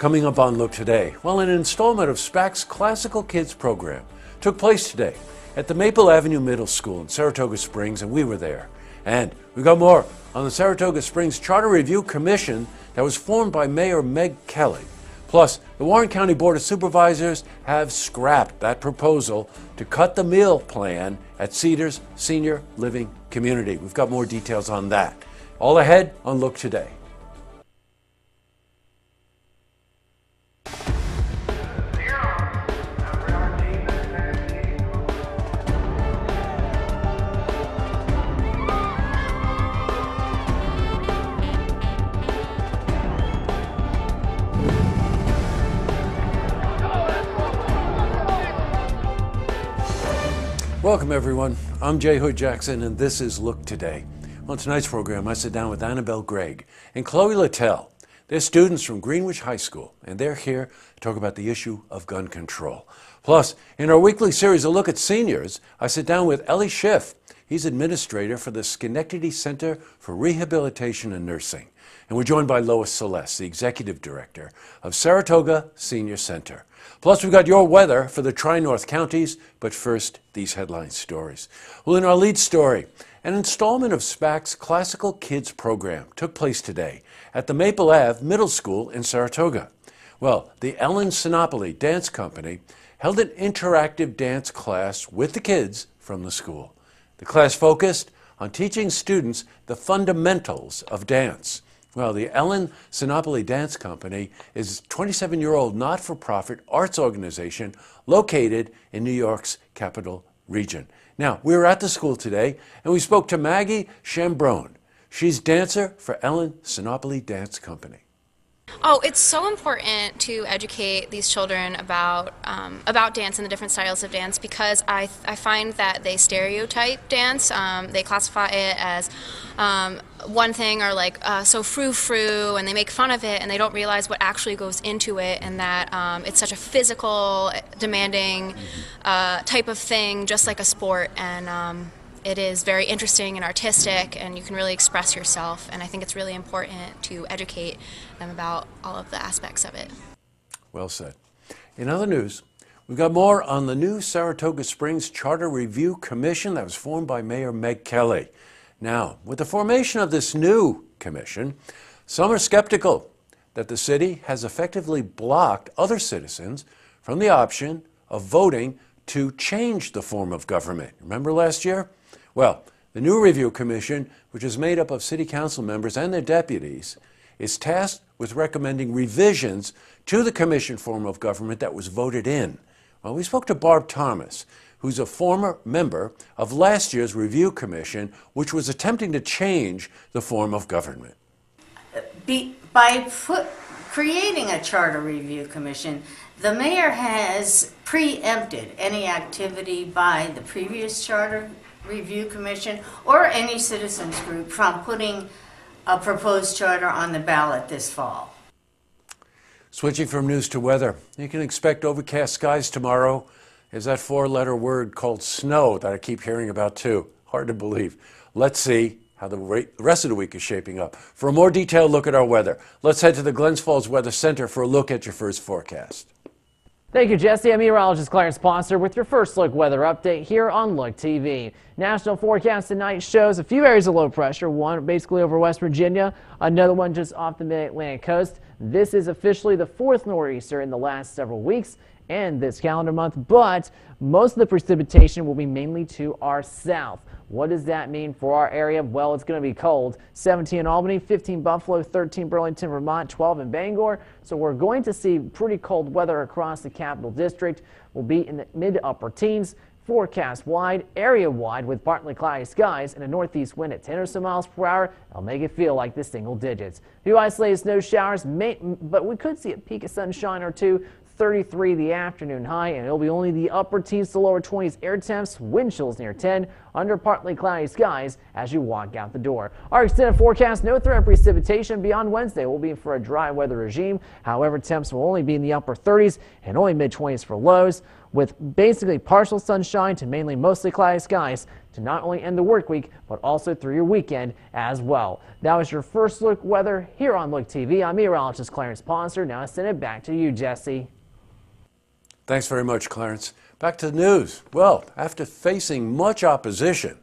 Coming up on Look Today, well, an installment of SPAC's Classical Kids program took place today at the Maple Avenue Middle School in Saratoga Springs, and we were there. And we got more on the Saratoga Springs Charter Review Commission that was formed by Mayor Meg Kelly. Plus, the Warren County Board of Supervisors have scrapped that proposal to cut the meal plan at Cedars Senior Living Community. We've got more details on that. All ahead on Look Today. Welcome everyone, I'm Jay Hood Jackson and this is Look Today. On tonight's program I sit down with Annabelle Gregg and Chloe Littell. They're students from Greenwich High School and they're here to talk about the issue of gun control. Plus, in our weekly series A Look at Seniors, I sit down with Ellie Schiff. He's administrator for the Schenectady Center for Rehabilitation and Nursing. And we're joined by Lois Celeste, the executive director of Saratoga Senior Center. Plus, we've got your weather for the Tri-North counties, but first, these headline stories. Well, in our lead story, an installment of SPAC's Classical Kids program took place today at the Maple Ave Middle School in Saratoga. Well, the Ellen Sinopoli Dance Company held an interactive dance class with the kids from the school. The class focused on teaching students the fundamentals of dance. Well, the Ellen Sinopoli Dance Company is a 27-year-old not-for-profit arts organization located in New York's Capital Region. Now, we were at the school today, and we spoke to Maggie Chambrone. She's dancer for Ellen Sinopoli Dance Company. Oh, it's so important to educate these children about dance and the different styles of dance because I find that they stereotype dance. They classify it as one thing or like so frou-frou, and they make fun of it and they don't realize what actually goes into it, and that it's such a physical, demanding type of thing, just like a sport. And it is very interesting and artistic, and you can really express yourself, and I think it's really important to educate them about all of the aspects of it. Well said. In other news, we've got more on the new Saratoga Springs Charter Review Commission that was formed by Mayor Meg Kelly. Now, with the formation of this new commission, some are skeptical that the city has effectively blocked other citizens from the option of voting to change the form of government. Remember last year? Well, the new review commission, which is made up of city council members and their deputies, is tasked with recommending revisions to the commission form of government that was voted in. Well, we spoke to Barb Thomas, who's a former member of last year's review commission, which was attempting to change the form of government. By creating a charter review commission, the mayor has preempted any activity by the previous charter review commission or any citizens group from putting a proposed charter on the ballot this fall. Switching from news to weather, you can expect overcast skies tomorrow. Is that four-letter word called snow that I keep hearing about too. Hard to believe. Let's see how the rest of the week is shaping up. For a more detailed look at our weather, let's head to the Glens Falls Weather Center for a look at your first forecast. Thank you, Jesse. I'm meteorologist Clarence Ponster with your first look weather update here on Look TV. National forecast tonight shows a few areas of low pressure, one basically over West Virginia, another one just off the mid-Atlantic coast. This is officially the fourth nor'easter in the last several weeks and this calendar month, but most of the precipitation will be mainly to our south. What does that mean for our area? Well, it's going to be cold. 17 in Albany, 15 Buffalo, 13 Burlington, Vermont, 12 in Bangor. So we're going to see pretty cold weather across the Capital District. We'll be in the mid to upper teens. Forecast wide, area wide with partly cloudy skies and a northeast wind at 10 or so miles per hour. It'll make it feel like the single digits. A few isolated snow showers, but we could see a peak of sunshine or two. 33 the afternoon high, and it'll be only the upper teens to lower 20s air temps, wind chills near 10. under partly cloudy skies as you walk out the door. Our extended forecast, no threat of precipitation beyond Wednesday. We'll be for a dry weather regime. However, temps will only be in the upper 30s and only mid-20s for lows, with basically partial sunshine to mainly mostly cloudy skies to not only end the work week, but also through your weekend as well. That was your first look weather here on Look TV. I'm meteorologist Clarence Ponser. Now I send it back to you, Jesse. Thanks very much, Clarence. Back to the news. Well, after facing much opposition,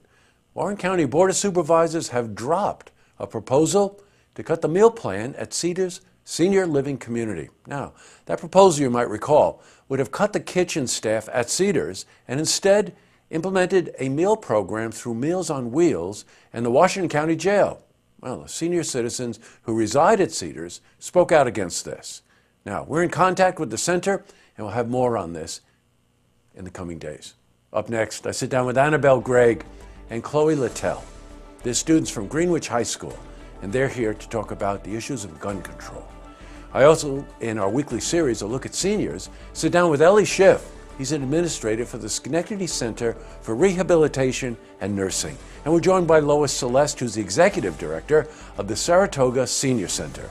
Warren County Board of Supervisors have dropped a proposal to cut the meal plan at Cedars Senior Living Community. Now, that proposal, you might recall, would have cut the kitchen staff at Cedars and instead implemented a meal program through Meals on Wheels and the Washington County Jail. Well, the senior citizens who reside at Cedars spoke out against this. Now, we're in contact with the center, and we'll have more on this in the coming days. Up next, I sit down with Annabelle Gregg and Chloe Littell. They're students from Greenwich High School, and they're here to talk about the issues of gun control. I also, in our weekly series, A Look at Seniors, sit down with Ellie Schiff. He's an administrator for the Schenectady Center for Rehabilitation and Nursing. And we're joined by Lois Celeste, who's the executive director of the Saratoga Senior Center.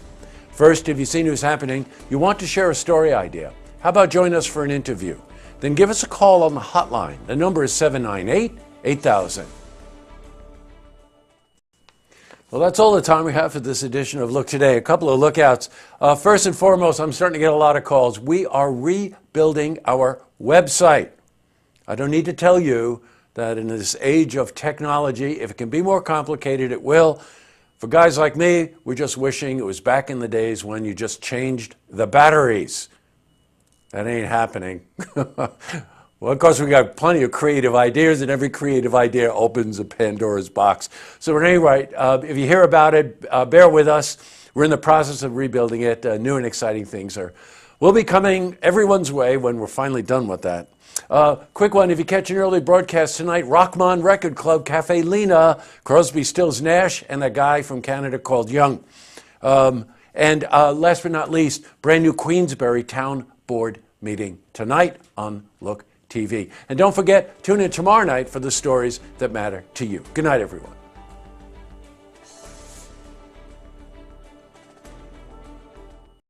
First, if you've seen who's happening, you want to share a story idea. How about join us for an interview? Then give us a call on the hotline. The number is 798-8000. Well, that's all the time we have for this edition of Look Today. A couple of lookouts. First and foremost, I'm starting to get a lot of calls. We are rebuilding our website. I don't need to tell you that in this age of technology, if it can be more complicated, it will. For guys like me, we're just wishing it was back in the days when you just changed the batteries. That ain't happening. Well, of course, we got plenty of creative ideas, and every creative idea opens a Pandora's box. So at any rate, if you hear about it, bear with us. We're in the process of rebuilding it. New and exciting things will be coming everyone's way when we're finally done with that. Quick one, if you catch an early broadcast tonight, Rockmont Record Club, Cafe Lena, Crosby, Stills, Nash, and a guy from Canada called Young. And last but not least, brand new Queensbury Town Board meeting tonight on Look TV. And don't forget, tune in tomorrow night for the stories that matter to you. Good night, everyone.